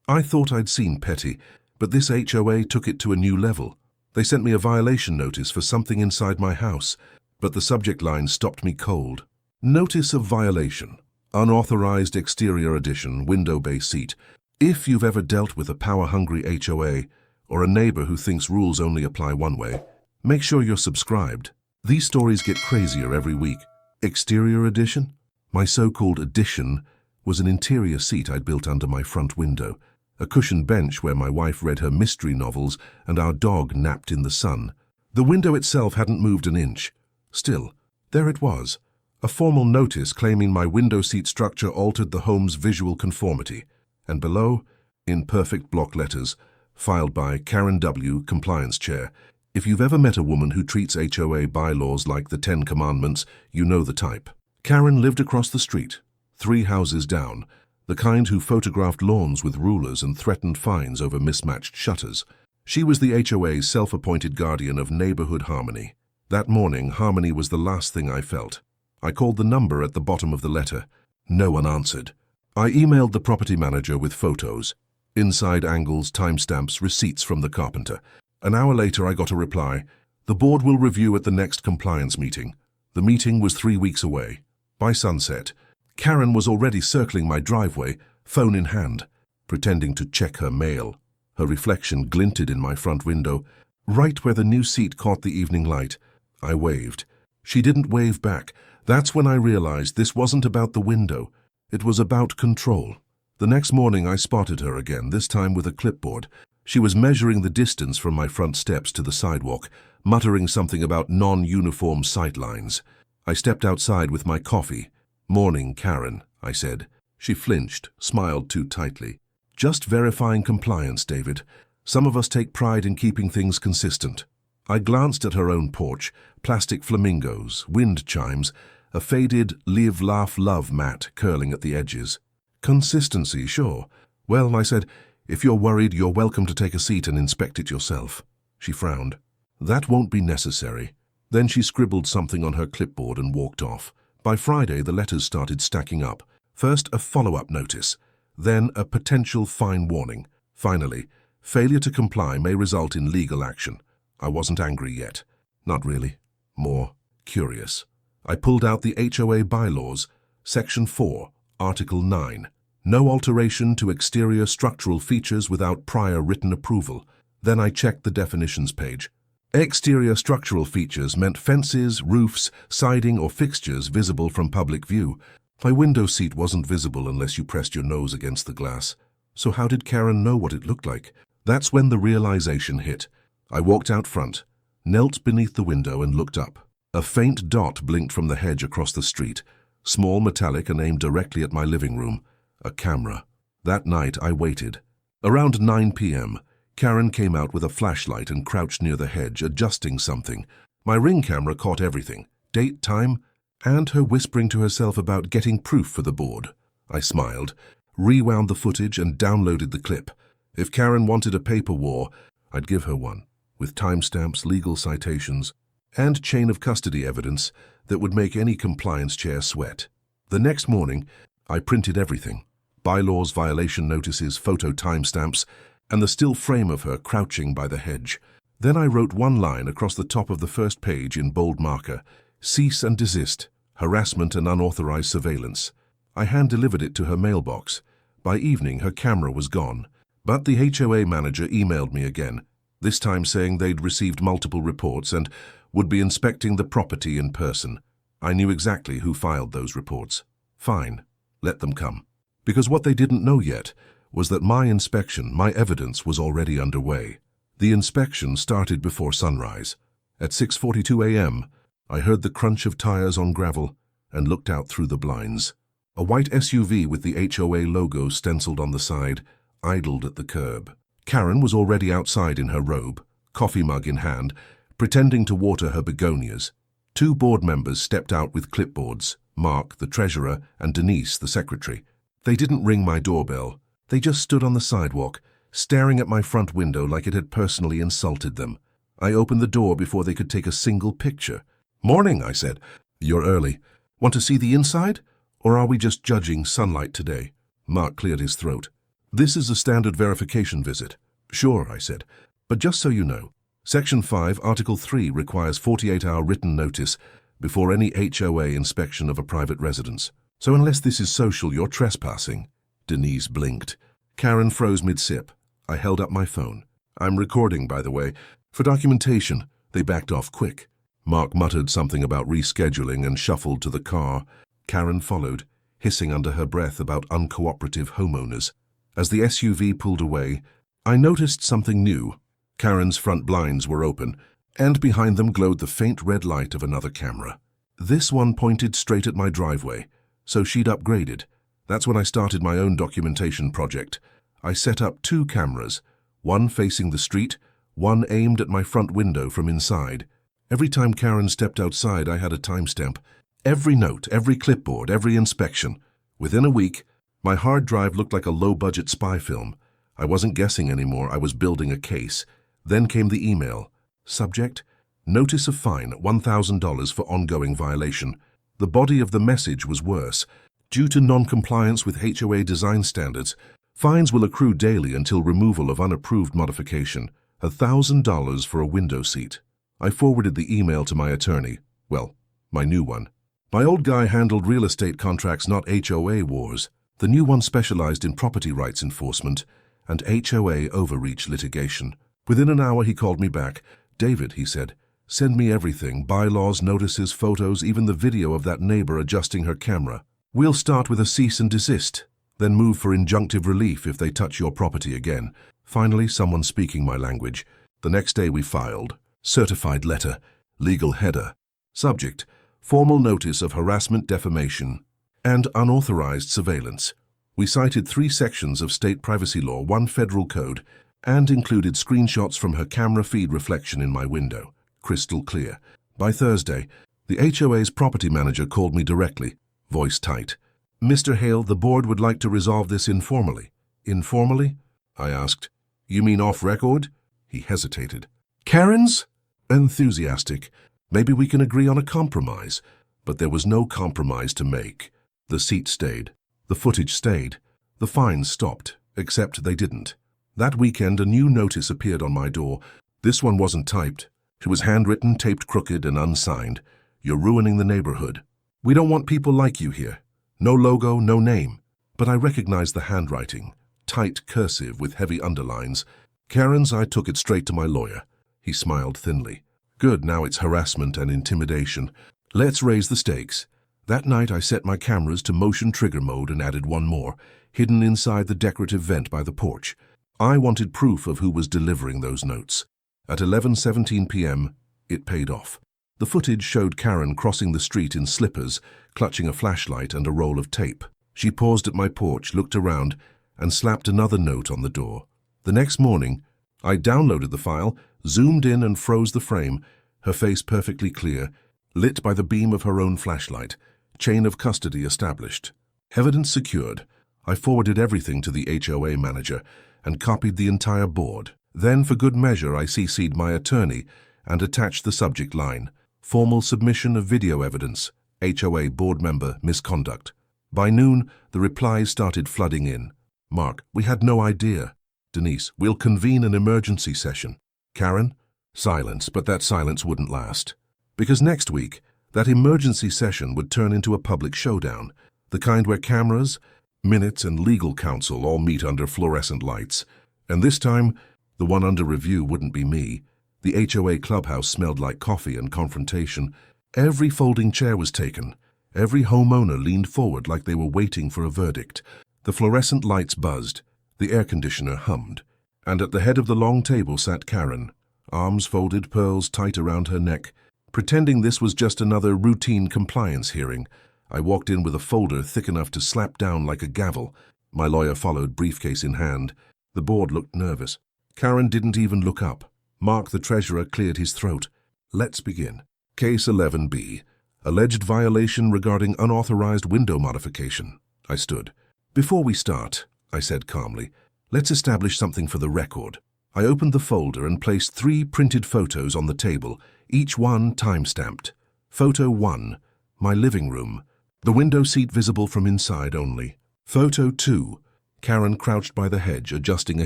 I thought I'd seen petty, but this HOA took it to a new level. They sent me a violation notice for something inside my house, but the subject line stopped me cold. Notice of violation. Unauthorized exterior addition, window bay seat. If you've ever dealt with a power-hungry HOA or a neighbor who thinks rules only apply one way, make sure you're subscribed. These stories get crazier every week. Exterior addition? My so-called addition was an interior seat I'd built under my front window, a cushioned bench where my wife read her mystery novels and our dog napped in the sun. The window itself hadn't moved an inch. Still, there it was, a formal notice claiming my window seat structure altered the home's visual conformity, and below, in perfect block letters, filed by Karen W., Compliance Chair. If you've ever met a woman who treats HOA bylaws like the 10 Commandments, you know the type. Karen lived across the street, 3 houses down, the kind who photographed lawns with rulers and threatened fines over mismatched shutters. She was the HOA's self-appointed guardian of neighborhood harmony. That morning, harmony was the last thing I felt. I called the number at the bottom of the letter. No one answered. I emailed the property manager with photos, inside angles, timestamps, receipts from the carpenter. An hour later, I got a reply. The board will review at the next compliance meeting. The meeting was 3 weeks away. By sunset, Karen was already circling my driveway, phone in hand, pretending to check her mail. Her reflection glinted in my front window, right where the new seat caught the evening light. I waved. She didn't wave back. That's when I realized this wasn't about the window. It was about control. The next morning I spotted her again, this time with a clipboard. She was measuring the distance from my front steps to the sidewalk, muttering something about non-uniform sightlines. I stepped outside with my coffee. "Morning, Karen," I said. She flinched, smiled too tightly. "Just verifying compliance, David. Some of us take pride in keeping things consistent." I glanced at her own porch, plastic flamingos, wind chimes, a faded live, laugh, love mat curling at the edges. Consistency, sure. "Well," I said, "if you're worried, you're welcome to take a seat and inspect it yourself." She frowned. "That won't be necessary." Then she scribbled something on her clipboard and walked off. By Friday, the letters started stacking up. First, a follow-up notice, then a potential fine warning. Finally, failure to comply may result in legal action. I wasn't angry yet. Not really. More curious. I pulled out the HOA bylaws, Section 4, Article 9. No alteration to exterior structural features without prior written approval. Then I checked the definitions page. Exterior structural features meant fences, roofs, siding, or fixtures visible from public view. My window seat wasn't visible unless you pressed your nose against the glass. So how did Karen know what it looked like? That's when the realization hit. I walked out front, knelt beneath the window and looked up. A faint dot blinked from the hedge across the street, small, metallic, and aimed directly at my living room. A camera. That night I waited. Around 9 p.m., Karen came out with a flashlight and crouched near the hedge, adjusting something. My Ring camera caught everything, date, time, and her whispering to herself about getting proof for the board. I smiled, rewound the footage and downloaded the clip. If Karen wanted a paper war, I'd give her one, with timestamps, legal citations, and chain of custody evidence that would make any compliance chair sweat. The next morning, I printed everything. Bylaws, violation notices, photo timestamps, and the still frame of her crouching by the hedge. Then I wrote one line across the top of the first page in bold marker: "Cease and desist, harassment and unauthorized surveillance." I hand-delivered it to her mailbox. By evening, her camera was gone. But the HOA manager emailed me again, this time saying they'd received multiple reports and would be inspecting the property in person. I knew exactly who filed those reports. Fine, let them come. Because what they didn't know yet was that my inspection, my evidence, was already underway. The inspection started before sunrise. At 6:42 a.m., I heard the crunch of tires on gravel and looked out through the blinds. A white SUV with the HOA logo stenciled on the side idled at the curb. Karen was already outside in her robe, coffee mug in hand, pretending to water her begonias. 2 board members stepped out with clipboards, Mark, the treasurer, and Denise, the secretary. They didn't ring my doorbell. They just stood on the sidewalk, staring at my front window like it had personally insulted them. I opened the door before they could take a single picture. "Morning," I said. "You're early. Want to see the inside? Or are we just judging sunlight today?" Mark cleared his throat. This is a standard verification visit. Sure, I said. But just so you know, Section 5, Article 3 requires 48-hour written notice before any HOA inspection of a private residence. So unless this is social, you're trespassing. Denise blinked. Karen froze mid-sip. I held up my phone. I'm recording, by the way. For documentation. They backed off quick. Mark muttered something about rescheduling and shuffled to the car. Karen followed, hissing under her breath about uncooperative homeowners. As the SUV pulled away, I noticed something new. Karen's front blinds were open, and behind them glowed the faint red light of another camera. This one pointed straight at my driveway, so she'd upgraded. That's when I started my own documentation project. I set up 2 cameras, one facing the street, one aimed at my front window from inside. Every time Karen stepped outside, I had a timestamp. Every note, every clipboard, every inspection. Within a week, my hard drive looked like a low-budget spy film. I wasn't guessing anymore, I was building a case. Then came the email. Subject: notice of fine, $1,000 for ongoing violation. The body of the message was worse. Due to non-compliance with HOA design standards, fines will accrue daily until removal of unapproved modification. $1,000 for a window seat. I forwarded the email to my attorney. Well, my new one. My old guy handled real estate contracts, not HOA wars. The new one specialized in property rights enforcement and HOA overreach litigation. Within an hour, he called me back. David, he said, send me everything, bylaws, notices, photos, even the video of that neighbor adjusting her camera. We'll start with a cease and desist, then move for injunctive relief if they touch your property again. Finally, someone speaking my language. The next day we filed. Certified letter. Legal header. Subject: formal notice of harassment, defamation, and unauthorized surveillance. We cited 3 sections of state privacy law, 1 federal code, and included screenshots from her camera feed reflection in my window. Crystal clear. By Thursday, the HOA's property manager called me directly, voice tight. Mr. Hale, the board would like to resolve this informally. Informally? I asked. You mean off record? He hesitated. Karen's? Enthusiastic. Maybe we can agree on a compromise. But there was no compromise to make. The seat stayed. The footage stayed. The fines stopped, except they didn't. That weekend, a new notice appeared on my door. This one wasn't typed. It was handwritten, taped crooked, and unsigned. You're ruining the neighborhood. We don't want people like you here. No logo, no name. But I recognized the handwriting. Tight cursive with heavy underlines. Karen's. I took it straight to my lawyer. He smiled thinly. Good, now it's harassment and intimidation. Let's raise the stakes. That night I set my cameras to motion trigger mode and added one more, hidden inside the decorative vent by the porch. I wanted proof of who was delivering those notes. At 11:17 p.m., it paid off. The footage showed Karen crossing the street in slippers, clutching a flashlight and a roll of tape. She paused at my porch, looked around, and slapped another note on the door. The next morning, I downloaded the file, zoomed in and froze the frame, her face perfectly clear, lit by the beam of her own flashlight. Chain of custody established. Evidence secured. I forwarded everything to the HOA manager and copied the entire board. Then, for good measure, I CC'd my attorney and attached the subject line. Formal submission of video evidence. HOA board member misconduct. By noon, the replies started flooding in. Mark, we had no idea. Denise, we'll convene an emergency session. Karen? Silence, but that silence wouldn't last. Because next week, that emergency session would turn into a public showdown, the kind where cameras, minutes, and legal counsel all meet under fluorescent lights. And this time, the one under review wouldn't be me. The HOA clubhouse smelled like coffee and confrontation. Every folding chair was taken. Every homeowner leaned forward like they were waiting for a verdict. The fluorescent lights buzzed. The air conditioner hummed. And at the head of the long table sat Karen, arms folded, pearls tight around her neck. Pretending this was just another routine compliance hearing, I walked in with a folder thick enough to slap down like a gavel. My lawyer followed, briefcase in hand. The board looked nervous. Karen didn't even look up. Mark, the treasurer, cleared his throat. Let's begin. Case 11B. Alleged violation regarding unauthorized window modification. I stood. Before we start, I said calmly, let's establish something for the record. I opened the folder and placed 3 printed photos on the table, each one time-stamped. Photo 1, my living room. The window seat visible from inside only. Photo 2, Karen crouched by the hedge, adjusting a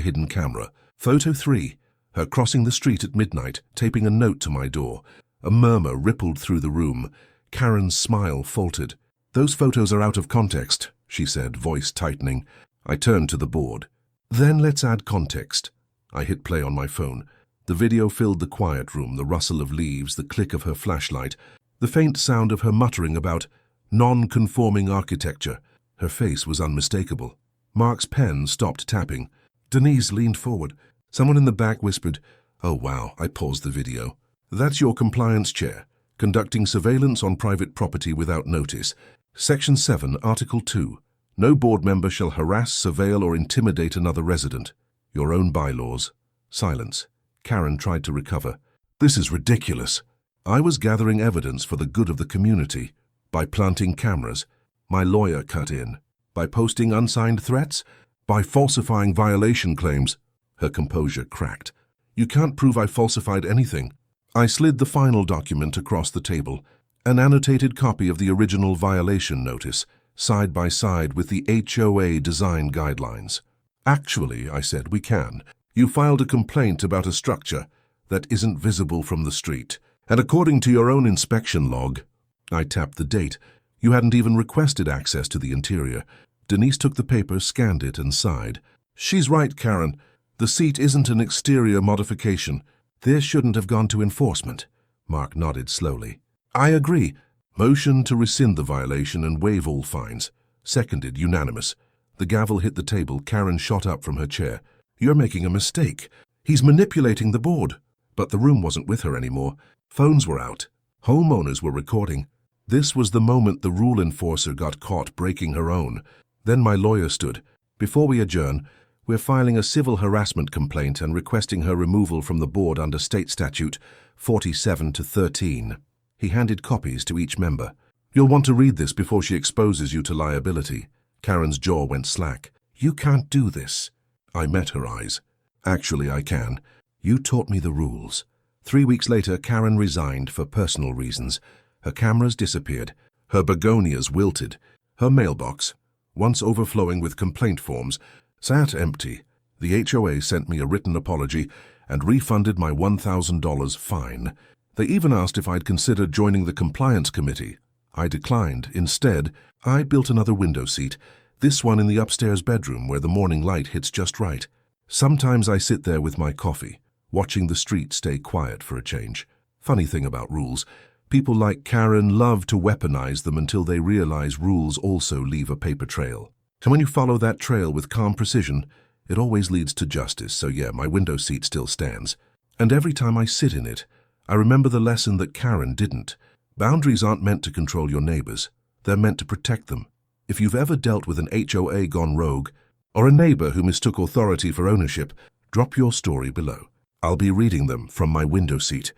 hidden camera. Photo 3. Her crossing the street at midnight, taping a note to my door. A murmur rippled through the room. Karen's smile faltered. "Those photos are out of context," she said, voice tightening. I turned to the board. "Then let's add context." I hit play on my phone. The video filled the quiet room, the rustle of leaves, the click of her flashlight, the faint sound of her muttering about non-conforming architecture. Her face was unmistakable. Mark's pen stopped tapping. Denise leaned forward. Someone in the back whispered, "Oh wow," I paused the video. "That's your compliance chair, conducting surveillance on private property without notice. Section 7, Article 2. No board member shall harass, surveil, or intimidate another resident. Your own bylaws." Silence. Karen tried to recover. "This is ridiculous. I was gathering evidence for the good of the community. By planting cameras. My lawyer cut in. By posting unsigned threats. By falsifying violation claims." Her composure cracked. "You can't prove I falsified anything." I slid the final document across the table, an annotated copy of the original violation notice, side by side with the HOA design guidelines. "Actually," I said, "we can. You filed a complaint about a structure that isn't visible from the street. And according to your own inspection log," I tapped the date, "you hadn't even requested access to the interior." Denise took the paper, scanned it, and sighed. "She's right, Karen. The seat isn't an exterior modification. This shouldn't have gone to enforcement." Mark nodded slowly. "I agree. Motion to rescind the violation and waive all fines." Seconded, unanimous. The gavel hit the table. Karen shot up from her chair. "You're making a mistake. He's manipulating the board." But the room wasn't with her anymore. Phones were out. Homeowners were recording. This was the moment the rule enforcer got caught breaking her own. Then my lawyer stood. "Before we adjourn, we're filing a civil harassment complaint and requesting her removal from the board under State Statute 47-13. He handed copies to each member. "You'll want to read this before she exposes you to liability." Karen's jaw went slack. "You can't do this." I met her eyes. "Actually, I can. You taught me the rules." 3 weeks later, Karen resigned for personal reasons. Her cameras disappeared. Her begonias wilted. Her mailbox, once overflowing with complaint forms, sat empty. The HOA sent me a written apology and refunded my $1,000 fine. They even asked if I'd considered joining the compliance committee. I declined. Instead, I built another window seat, this one in the upstairs bedroom where the morning light hits just right. Sometimes I sit there with my coffee, watching the street stay quiet for a change. Funny thing about rules, people like Karen love to weaponize them until they realize rules also leave a paper trail. And when you follow that trail with calm precision, it always leads to justice. So yeah, my window seat still stands. And every time I sit in it, I remember the lesson that Karen didn't. Boundaries aren't meant to control your neighbors. They're meant to protect them. If you've ever dealt with an HOA gone rogue, or a neighbor who mistook authority for ownership, drop your story below. I'll be reading them from my window seat.